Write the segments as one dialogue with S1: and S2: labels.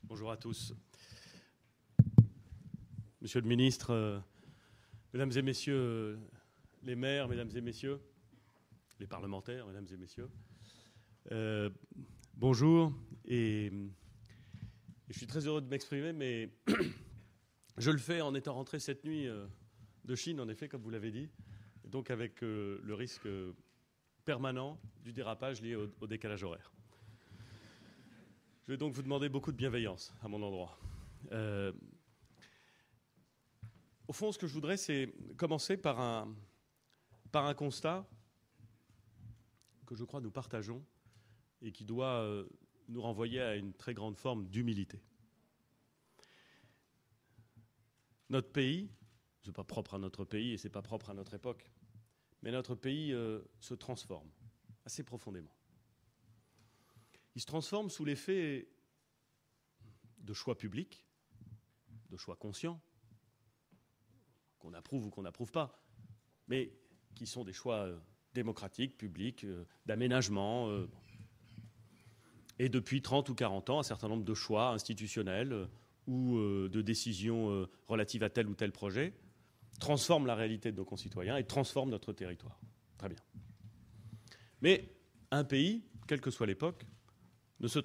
S1: Bonjour à tous. Monsieur le ministre, mesdames et messieurs les maires, mesdames et messieurs les parlementaires, mesdames et messieurs, bonjour. Et je suis très heureux de m'exprimer, mais je le fais en étant rentré cette nuit de Chine, en effet, comme vous l'avez dit, et donc avec le risque permanent du dérapage lié au décalage horaire. Je vais donc vous demander beaucoup de bienveillance à mon endroit. Au fond, ce que je voudrais, c'est commencer par un constat que je crois nous partageons et qui doit nous renvoyer à une très grande forme d'humilité. Notre pays, ce n'est pas propre à notre pays et ce n'est pas propre à notre époque, mais notre pays se transforme assez profondément. Il se transforme sous l'effet de choix publics, de choix conscients, qu'on approuve ou qu'on n'approuve pas, mais qui sont des choix démocratiques, publics, d'aménagement. Et depuis 30 ou 40 ans, un certain nombre de choix institutionnels ou de décisions relatives à tel ou tel projet transforment la réalité de nos concitoyens et transforment notre territoire. Très bien. Mais un pays, quelle que soit l'époque, ne se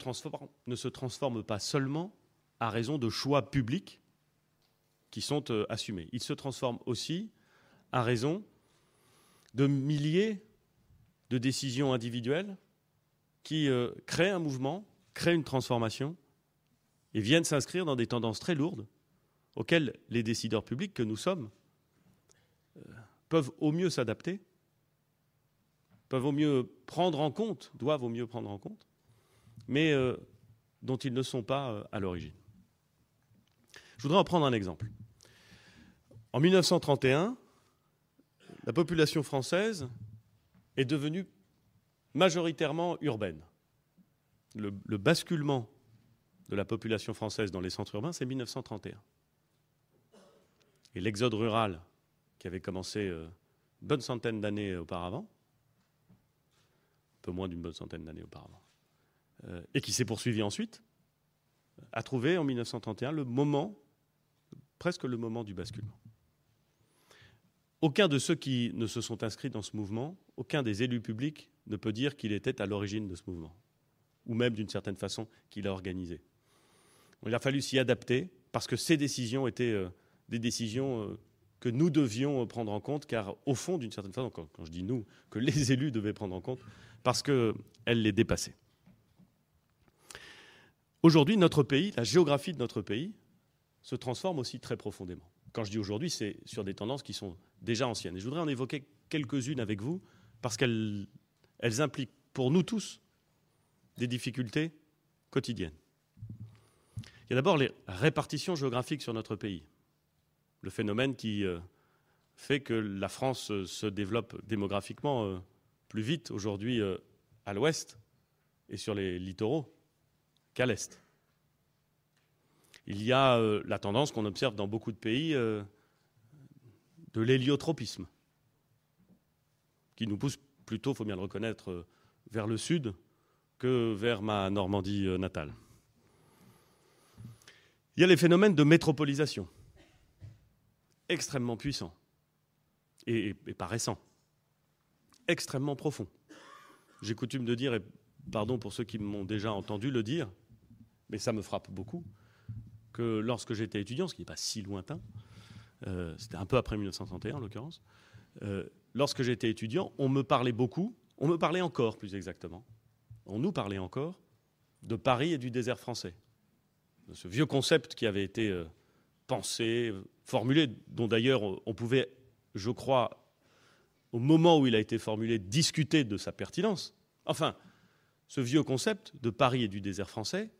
S1: transforme pas seulement à raison de choix publics qui sont assumés. Il se transforme aussi à raison de milliers de décisions individuelles qui créent un mouvement, créent une transformation et viennent s'inscrire dans des tendances très lourdes auxquelles les décideurs publics que nous sommes peuvent au mieux s'adapter, peuvent au mieux prendre en compte, doivent au mieux prendre en compte, mais dont ils ne sont pas à l'origine. Je voudrais en prendre un exemple. En 1931, la population française est devenue majoritairement urbaine. Le basculement de la population française dans les centres urbains, c'est 1931. Et l'exode rural, qui avait commencé une bonne centaine d'années auparavant, un peu moins d'une bonne centaine d'années auparavant, et qui s'est poursuivi ensuite, a trouvé en 1931 le moment, presque le moment du basculement. Aucun de ceux qui ne se sont inscrits dans ce mouvement, aucun des élus publics ne peut dire qu'il était à l'origine de ce mouvement, ou même d'une certaine façon qu'il a organisé. Il a fallu s'y adapter parce que ces décisions étaient des décisions que nous devions prendre en compte, car au fond, d'une certaine façon, quand je dis nous, que les élus devaient prendre en compte, parce qu'elles les dépassaient. Aujourd'hui, notre pays, la géographie de notre pays, se transforme aussi très profondément. Quand je dis aujourd'hui, c'est sur des tendances qui sont déjà anciennes. Et je voudrais en évoquer quelques-unes avec vous, parce qu'elles impliquent pour nous tous des difficultés quotidiennes. Il y a d'abord les répartitions géographiques sur notre pays. Le phénomène qui fait que la France se développe démographiquement plus vite aujourd'hui à l'ouest et sur les littoraux qu'à l'est. Il y a la tendance qu'on observe dans beaucoup de pays de l'héliotropisme, qui nous pousse plutôt, il faut bien le reconnaître, vers le sud que vers ma Normandie natale. Il y a les phénomènes de métropolisation, extrêmement puissants et pas récents, extrêmement profonds. J'ai coutume de dire, et pardon pour ceux qui m'ont déjà entendu le dire, mais ça me frappe beaucoup, que lorsque j'étais étudiant, ce qui n'est pas si lointain, c'était un peu après 1931 en l'occurrence, lorsque j'étais étudiant, on me parlait beaucoup, on me parlait encore plus exactement, on nous parlait encore de Paris et du désert français. De ce vieux concept qui avait été pensé, formulé, dont d'ailleurs on pouvait, je crois, au moment où il a été formulé, discuter de sa pertinence. Enfin, ce vieux concept de Paris et du désert français,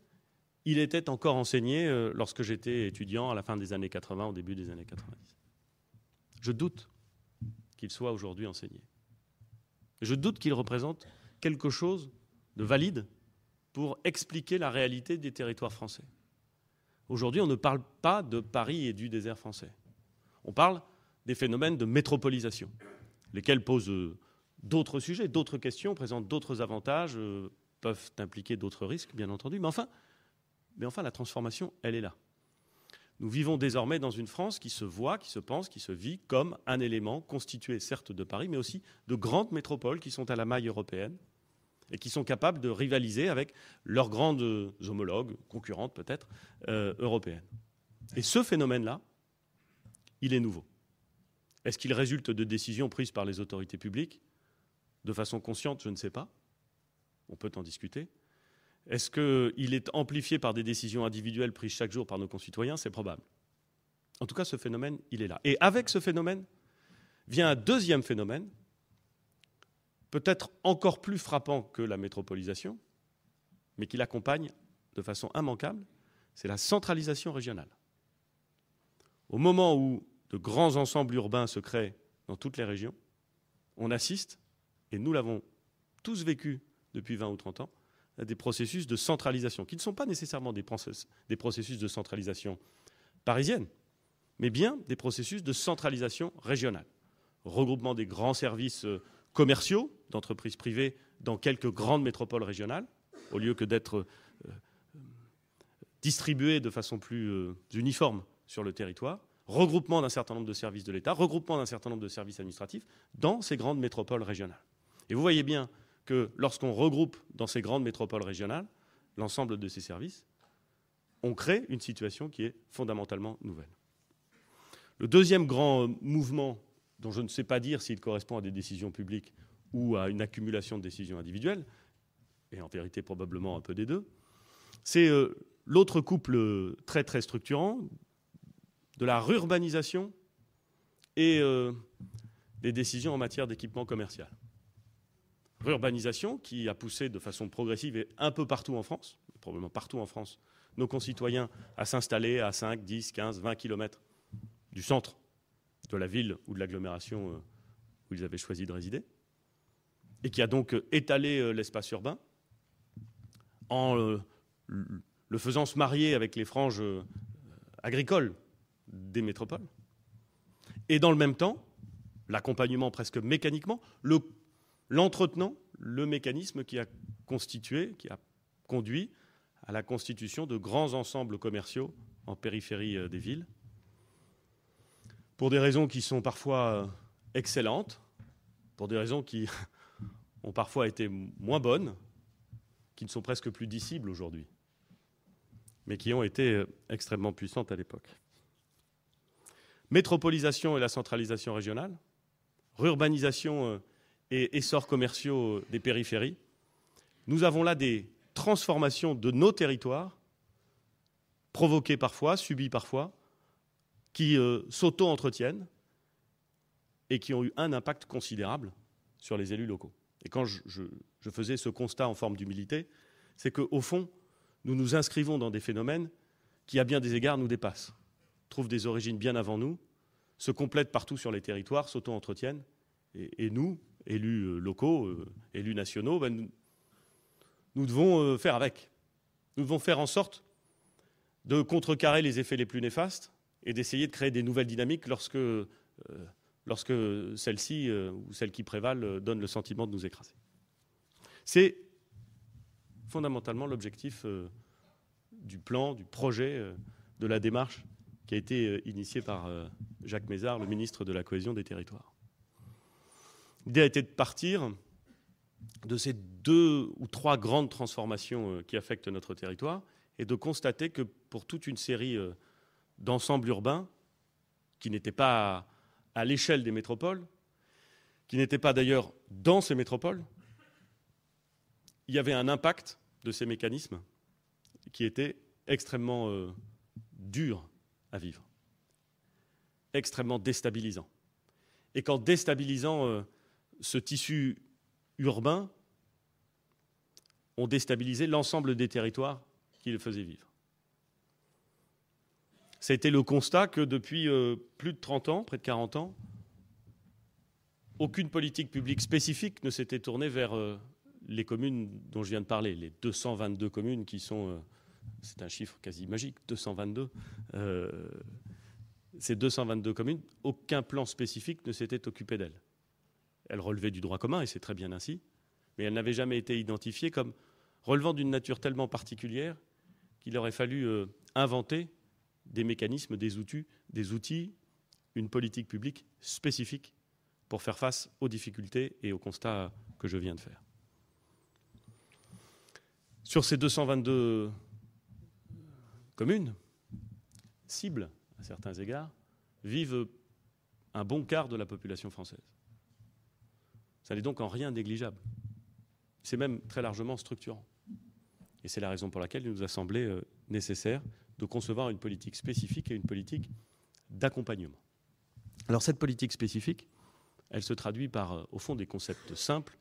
S1: il était encore enseigné lorsque j'étais étudiant à la fin des années 80, au début des années 90. Je doute qu'il soit aujourd'hui enseigné. Je doute qu'il représente quelque chose de valide pour expliquer la réalité des territoires français. Aujourd'hui, on ne parle pas de Paris et du désert français. On parle des phénomènes de métropolisation, lesquels posent d'autres sujets, d'autres questions, présentent d'autres avantages, peuvent impliquer d'autres risques, bien entendu. Mais enfin, Mais enfin, la transformation, elle est là. Nous vivons désormais dans une France qui se voit, qui se pense, qui se vit comme un élément constitué certes de Paris, mais aussi de grandes métropoles qui sont à la maille européenne et qui sont capables de rivaliser avec leurs grandes homologues, concurrentes peut-être, européennes. Et ce phénomène-là, il est nouveau. Est-ce qu'il résulte de décisions prises par les autorités publiques de façon consciente? Je ne sais pas. On peut en discuter. Est-ce qu'il est amplifié par des décisions individuelles prises chaque jour par nos concitoyens? C'est probable. En tout cas, ce phénomène, il est là. Et avec ce phénomène vient un deuxième phénomène, peut-être encore plus frappant que la métropolisation, mais qui l'accompagne de façon immanquable, c'est la centralisation régionale. Au moment où de grands ensembles urbains se créent dans toutes les régions, on assiste, et nous l'avons tous vécu depuis 20 ou 30 ans, à des processus de centralisation, qui ne sont pas nécessairement des processus de centralisation parisienne, mais bien des processus de centralisation régionale. Regroupement des grands services commerciaux d'entreprises privées dans quelques grandes métropoles régionales, au lieu que d'être distribués de façon plus uniforme sur le territoire, regroupement d'un certain nombre de services de l'État, regroupement d'un certain nombre de services administratifs dans ces grandes métropoles régionales. Et vous voyez bien que lorsqu'on regroupe dans ces grandes métropoles régionales l'ensemble de ces services, on crée une situation qui est fondamentalement nouvelle. Le deuxième grand mouvement, dont je ne sais pas dire s'il correspond à des décisions publiques ou à une accumulation de décisions individuelles, et en vérité probablement un peu des deux, c'est l'autre couple très très structurant de la rurbanisation et des décisions en matière d'équipement commercial. Rurbanisation qui a poussé de façon progressive et un peu partout en France, probablement partout en France, nos concitoyens à s'installer à 5, 10, 15, 20 km du centre de la ville ou de l'agglomération où ils avaient choisi de résider, et qui a donc étalé l'espace urbain en le faisant se marier avec les franges agricoles des métropoles. Et dans le même temps, l'accompagnement presque mécaniquement, l'entretenant, le mécanisme qui a constitué, qui a conduit à la constitution de grands ensembles commerciaux en périphérie des villes, pour des raisons qui sont parfois excellentes, pour des raisons qui ont parfois été moins bonnes, qui ne sont presque plus dissibles aujourd'hui, mais qui ont été extrêmement puissantes à l'époque. Métropolisation et la centralisation régionale, rurbanisation et essors commerciaux des périphéries, nous avons là des transformations de nos territoires, provoquées parfois, subies parfois, qui s'auto-entretiennent et qui ont eu un impact considérable sur les élus locaux. Et quand je faisais ce constat en forme d'humilité, c'est qu'au fond, nous nous inscrivons dans des phénomènes qui, à bien des égards, nous dépassent, trouvent des origines bien avant nous, se complètent partout sur les territoires, s'auto-entretiennent, et nous, élus locaux, élus nationaux, nous devons faire avec. Nous devons faire en sorte de contrecarrer les effets les plus néfastes et d'essayer de créer des nouvelles dynamiques lorsque celles-ci ou celles qui prévalent donnent le sentiment de nous écraser. C'est fondamentalement l'objectif du plan, du projet, de la démarche qui a été initiée par Jacques Mézard, le ministre de la Cohésion des Territoires. L'idée a été de partir de ces 2 ou 3 grandes transformations qui affectent notre territoire et de constater que pour toute une série d'ensembles urbains qui n'étaient pas à l'échelle des métropoles, qui n'étaient pas d'ailleurs dans ces métropoles, il y avait un impact de ces mécanismes qui était extrêmement dur à vivre, extrêmement déstabilisant. Et qu'en déstabilisant ce tissu urbain, on déstabilisait l'ensemble des territoires qui le faisaient vivre. Ça a été le constat que depuis plus de 30 ans, près de 40 ans, aucune politique publique spécifique ne s'était tournée vers les communes dont je viens de parler, les 222 communes qui sont, c'est un chiffre quasi magique, 222. Ces 222 communes, aucun plan spécifique ne s'était occupé d'elles. Elles relevaient du droit commun, et c'est très bien ainsi, mais elles n'avaient jamais été identifiées comme relevant d'une nature tellement particulière qu'il aurait fallu inventer des mécanismes, des outils, une politique publique spécifique pour faire face aux difficultés et aux constats que je viens de faire. Sur ces 222 communes, cibles à certains égards, vivent un bon quart de la population française. Ça n'est donc en rien négligeable. C'est même très largement structurant. Et c'est la raison pour laquelle il nous a semblé nécessaire de concevoir une politique spécifique et une politique d'accompagnement. Alors cette politique spécifique, elle se traduit par, au fond, des concepts simples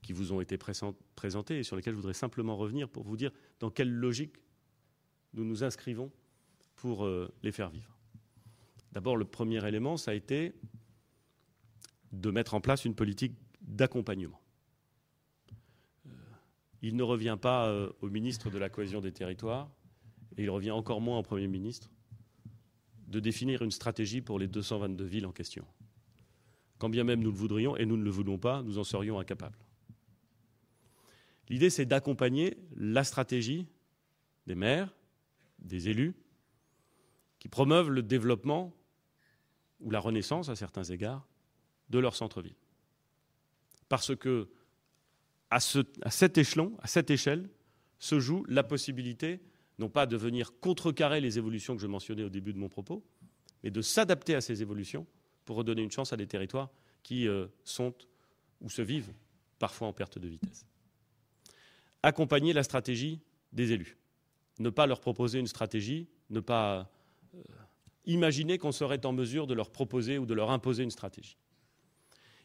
S1: qui vous ont été présentés et sur lesquels je voudrais simplement revenir pour vous dire dans quelle logique nous nous inscrivons pour les faire vivre. D'abord, le premier élément, ça a été de mettre en place une politique d'accompagnement. Il ne revient pas au ministre de la Cohésion des Territoires, et il revient encore moins au Premier ministre, de définir une stratégie pour les 222 villes en question. Quand bien même nous le voudrions, et nous ne le voulons pas, nous en serions incapables. L'idée, c'est d'accompagner la stratégie des maires, des élus, qui promeuvent le développement ou la renaissance, à certains égards, de leur centre-ville. Parce que à cet échelon, à cette échelle, se joue la possibilité, non pas de venir contrecarrer les évolutions que je mentionnais au début de mon propos, mais de s'adapter à ces évolutions pour redonner une chance à des territoires qui sont ou se vivent parfois en perte de vitesse. Accompagner la stratégie des élus. Ne pas leur proposer une stratégie, ne pas imaginer qu'on serait en mesure de leur proposer ou de leur imposer une stratégie.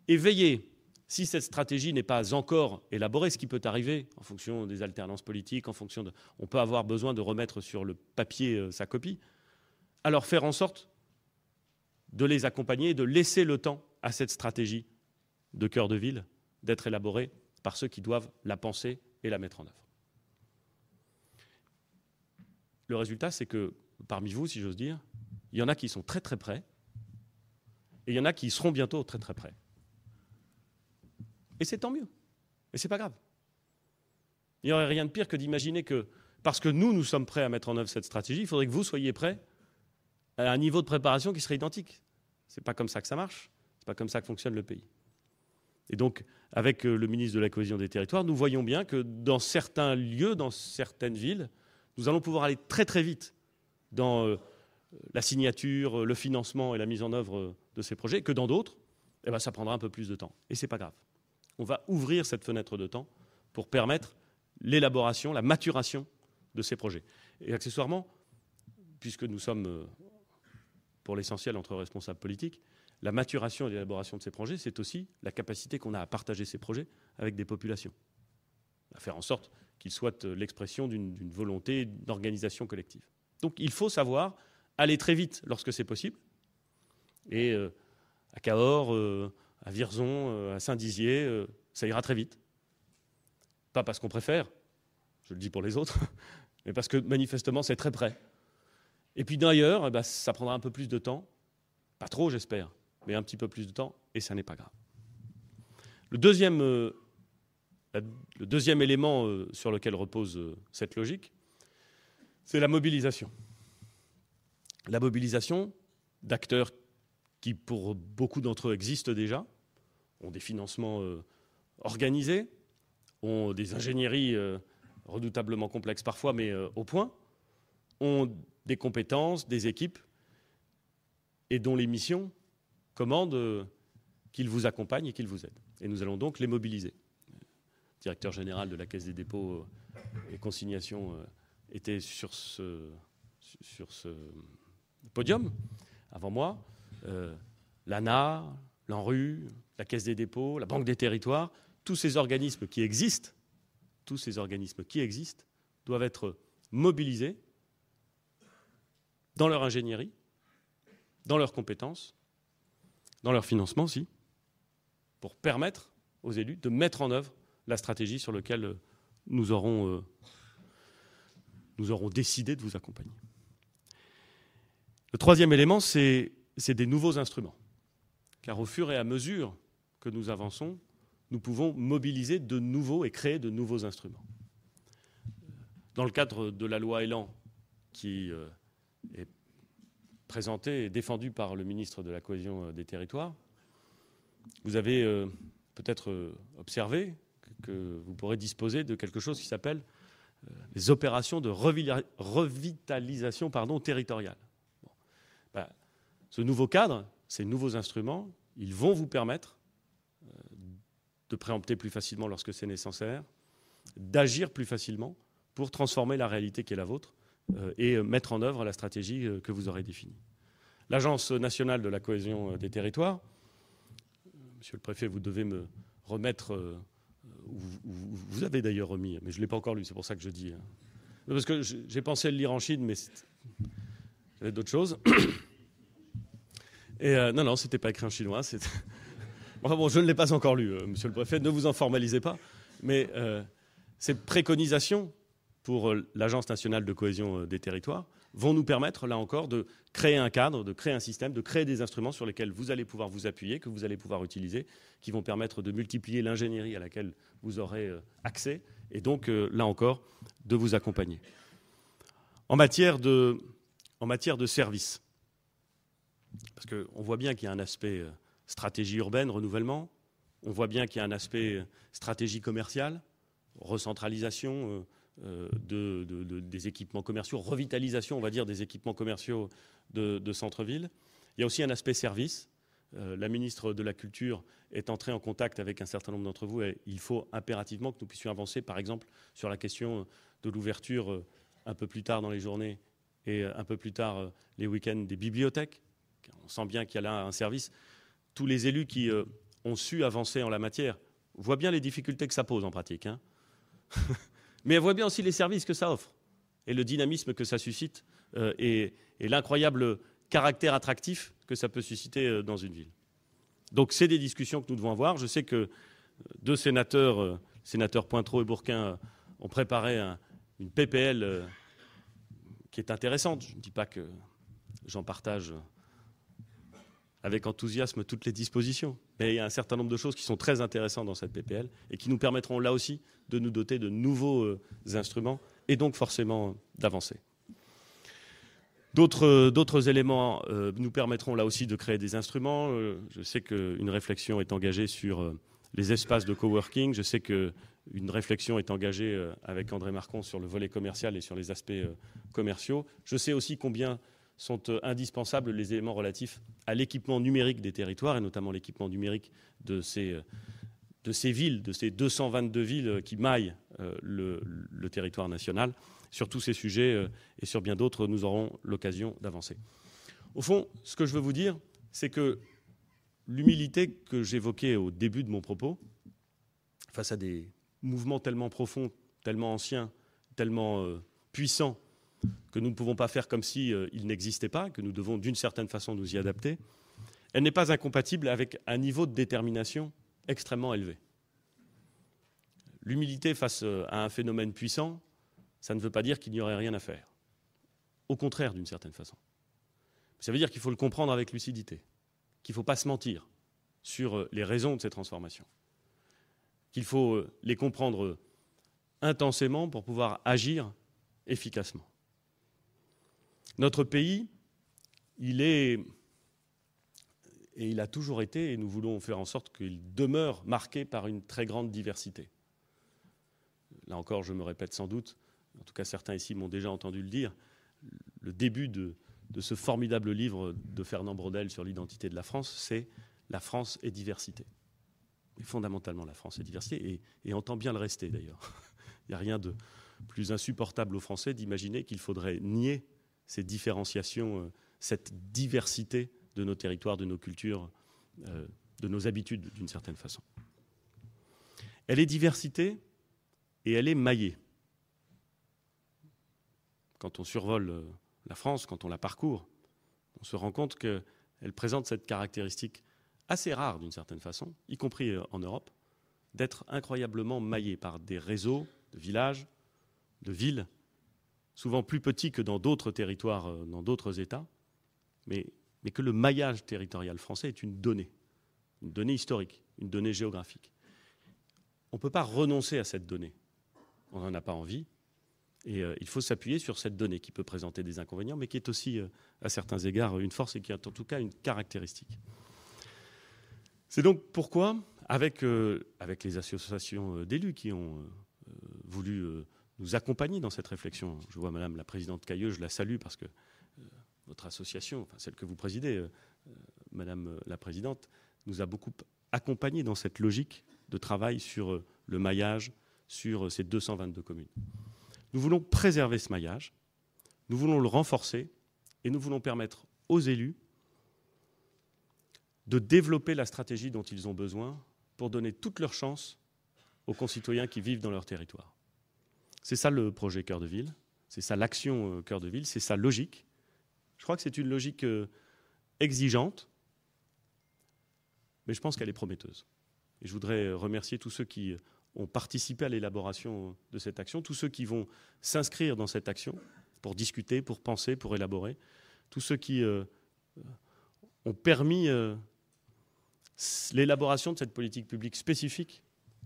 S1: Et veiller, si cette stratégie n'est pas encore élaborée, ce qui peut arriver en fonction des alternances politiques, en fonction de, on peut avoir besoin de remettre sur le papier sa copie, alors faire en sorte de les accompagner et de laisser le temps à cette stratégie de cœur de ville d'être élaborée par ceux qui doivent la penser et la mettre en œuvre. Le résultat, c'est que parmi vous, si j'ose dire, il y en a qui sont très très près et il y en a qui seront bientôt très très près. Et c'est tant mieux. Et c'est pas grave. Il n'y aurait rien de pire que d'imaginer que, parce que nous sommes prêts à mettre en œuvre cette stratégie, il faudrait que vous soyez prêts à un niveau de préparation qui serait identique. C'est pas comme ça que ça marche. C'est pas comme ça que fonctionne le pays. Et donc, avec le ministre de la Cohésion des Territoires, nous voyons bien que dans certains lieux, dans certaines villes, nous allons pouvoir aller très très vite dans la signature, le financement et la mise en œuvre de ces projets, que dans d'autres, eh ben, ça prendra un peu plus de temps. Et c'est pas grave. On va ouvrir cette fenêtre de temps pour permettre l'élaboration, la maturation de ces projets. Et accessoirement, puisque nous sommes pour l'essentiel entre responsables politiques, la maturation et l'élaboration de ces projets, c'est aussi la capacité qu'on a à partager ces projets avec des populations, à faire en sorte qu'ils soient l'expression d'une volonté d'organisation collective. Donc il faut savoir aller très vite lorsque c'est possible, et à Cahors, à Vierzon, à Saint-Dizier, ça ira très vite. Pas parce qu'on préfère, je le dis pour les autres, mais parce que manifestement c'est très près. Et puis d'ailleurs, eh ben, ça prendra un peu plus de temps, pas trop j'espère, mais un petit peu plus de temps, et ça n'est pas grave. Le deuxième élément sur lequel repose cette logique, c'est la mobilisation. La mobilisation d'acteurs qui, pour beaucoup d'entre eux, existent déjà, ont des financements organisés, ont des ingénieries redoutablement complexes parfois, mais au point, ont des compétences, des équipes, et dont les missions commandent qu'ils vous accompagnent et qu'ils vous aident. Et nous allons donc les mobiliser. Le directeur général de la Caisse des dépôts et consignations était sur ce podium avant moi. L'ANA, l'ANRU, la Caisse des dépôts, la Banque des territoires, tous ces organismes qui existent doivent être mobilisés dans leur ingénierie, dans leurs compétences, dans leur financement aussi, pour permettre aux élus de mettre en œuvre la stratégie sur laquelle nous aurons décidé de vous accompagner. Le troisième élément, c'est des nouveaux instruments. Car au fur et à mesure que nous avançons, nous pouvons mobiliser de nouveaux et créer de nouveaux instruments. Dans le cadre de la loi Élan qui est présenté et défendu par le ministre de la Cohésion des Territoires. Vous avez peut-être observé que vous pourrez disposer de quelque chose qui s'appelle les opérations de revitalisation territoriale. Bon. Ce nouveau cadre, ces nouveaux instruments, ils vont vous permettre de préempter plus facilement lorsque c'est nécessaire, d'agir plus facilement pour transformer la réalité qui est la vôtre et mettre en œuvre la stratégie que vous aurez définie. L'Agence nationale de la cohésion des territoires, Monsieur le Préfet, vous devez me remettre, vous avez d'ailleurs remis, mais je ne l'ai pas encore lu, c'est pour ça que je dis. Parce que j'ai pensé le lire en Chine, mais j'avais d'autres choses. Et non, c'était pas écrit en chinois. Enfin bon, je ne l'ai pas encore lu, Monsieur le Préfet, ne vous en formalisez pas. Mais ces préconisations pour l'Agence nationale de cohésion des territoires vont nous permettre, là encore, de créer un cadre, de créer un système, de créer des instruments sur lesquels vous allez pouvoir vous appuyer, que vous allez pouvoir utiliser, qui vont permettre de multiplier l'ingénierie à laquelle vous aurez accès, et donc, là encore, de vous accompagner. En matière de services, parce qu'on voit bien qu'il y a un aspect stratégie urbaine, renouvellement, on voit bien qu'il y a un aspect stratégie commerciale, recentralisation des équipements commerciaux, revitalisation, on va dire, des équipements commerciaux de centre-ville. Il y a aussi un aspect service. La ministre de la Culture est entrée en contact avec un certain nombre d'entre vous et il faut impérativement que nous puissions avancer, par exemple, sur la question de l'ouverture un peu plus tard dans les journées et un peu plus tard les week-ends des bibliothèques. On sent bien qu'il y a là un service. Tous les élus qui ont su avancer en la matière voient bien les difficultés que ça pose en pratique, hein. Mais elle voit bien aussi les services que ça offre et le dynamisme que ça suscite et l'incroyable caractère attractif que ça peut susciter dans une ville. Donc c'est des discussions que nous devons avoir. Je sais que deux sénateurs, sénateurs Pointreau et Bourquin, ont préparé une PPL qui est intéressante. Je ne dis pas que j'en partage avec enthousiasme toutes les dispositions. Mais il y a un certain nombre de choses qui sont très intéressantes dans cette PPL et qui nous permettront là aussi de nous doter de nouveaux instruments et donc forcément d'avancer. D'autres éléments nous permettront là aussi de créer des instruments. Je sais qu'une réflexion est engagée sur les espaces de coworking. Je sais qu'une réflexion est engagée avec André Marcon sur le volet commercial et sur les aspects commerciaux. Je sais aussi combien sont indispensables les éléments relatifs à l'équipement numérique des territoires, et notamment l'équipement numérique de ces villes, de ces 222 villes qui maillent le territoire national. Sur tous ces sujets et sur bien d'autres, nous aurons l'occasion d'avancer. Au fond, ce que je veux vous dire, c'est que l'humilité que j'évoquais au début de mon propos, face à des mouvements tellement profonds, tellement anciens, tellement puissants, que nous ne pouvons pas faire comme s'ils n'existaient pas, que nous devons d'une certaine façon nous y adapter, elle n'est pas incompatible avec un niveau de détermination extrêmement élevé. L'humilité face à un phénomène puissant, ça ne veut pas dire qu'il n'y aurait rien à faire. Au contraire, d'une certaine façon. Ça veut dire qu'il faut le comprendre avec lucidité, qu'il ne faut pas se mentir sur les raisons de ces transformations, qu'il faut les comprendre intensément pour pouvoir agir efficacement. Notre pays, il est, et il a toujours été, et nous voulons faire en sorte qu'il demeure marqué par une très grande diversité. Là encore, je me répète sans doute, en tout cas certains ici m'ont déjà entendu le dire, le début de ce formidable livre de Fernand Braudel sur l'identité de la France, c'est « La France est diversité ». Et fondamentalement, la France est diversité, et entend bien le rester d'ailleurs. Il n'y a rien de plus insupportable aux Français d'imaginer qu'il faudrait nier ces différenciations, cette diversité de nos territoires, de nos cultures, de nos habitudes d'une certaine façon. Elle est diversité et elle est maillée. Quand on survole la France, quand on la parcourt, on se rend compte qu'elle présente cette caractéristique assez rare d'une certaine façon, y compris en Europe, d'être incroyablement maillée par des réseaux de villages, de villes, souvent plus petits que dans d'autres territoires, dans d'autres États, mais que le maillage territorial français est une donnée historique, une donnée géographique. On ne peut pas renoncer à cette donnée. On n'en a pas envie. Et il faut s'appuyer sur cette donnée qui peut présenter des inconvénients, mais qui est aussi, à certains égards, une force et qui est en tout cas une caractéristique. C'est donc pourquoi, avec les associations d'élus qui ont voulu nous accompagner dans cette réflexion, je vois Madame la Présidente Cayeux, je la salue parce que votre association, enfin celle que vous présidez, Madame la Présidente, nous a beaucoup accompagnés dans cette logique de travail sur le maillage, sur ces 222 communes. Nous voulons préserver ce maillage, nous voulons le renforcer et nous voulons permettre aux élus de développer la stratégie dont ils ont besoin pour donner toutes leurs chances aux concitoyens qui vivent dans leur territoire. C'est ça le projet Cœur de Ville, c'est ça l'action Cœur de Ville, c'est sa logique. Je crois que c'est une logique exigeante, mais je pense qu'elle est prometteuse. Et je voudrais remercier tous ceux qui ont participé à l'élaboration de cette action, tous ceux qui vont s'inscrire dans cette action pour discuter, pour penser, pour élaborer, tous ceux qui ont permis l'élaboration de cette politique publique spécifique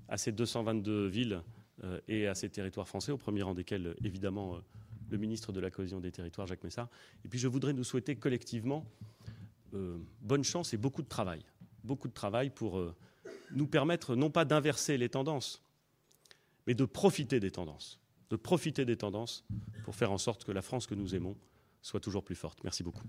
S1: à ces 222 villes et à ces territoires français, au premier rang desquels, évidemment, le ministre de la Cohésion des Territoires, Jacques Méssard. Et puis je voudrais nous souhaiter collectivement bonne chance et beaucoup de travail pour nous permettre non pas d'inverser les tendances, mais de profiter des tendances pour faire en sorte que la France que nous aimons soit toujours plus forte. Merci beaucoup.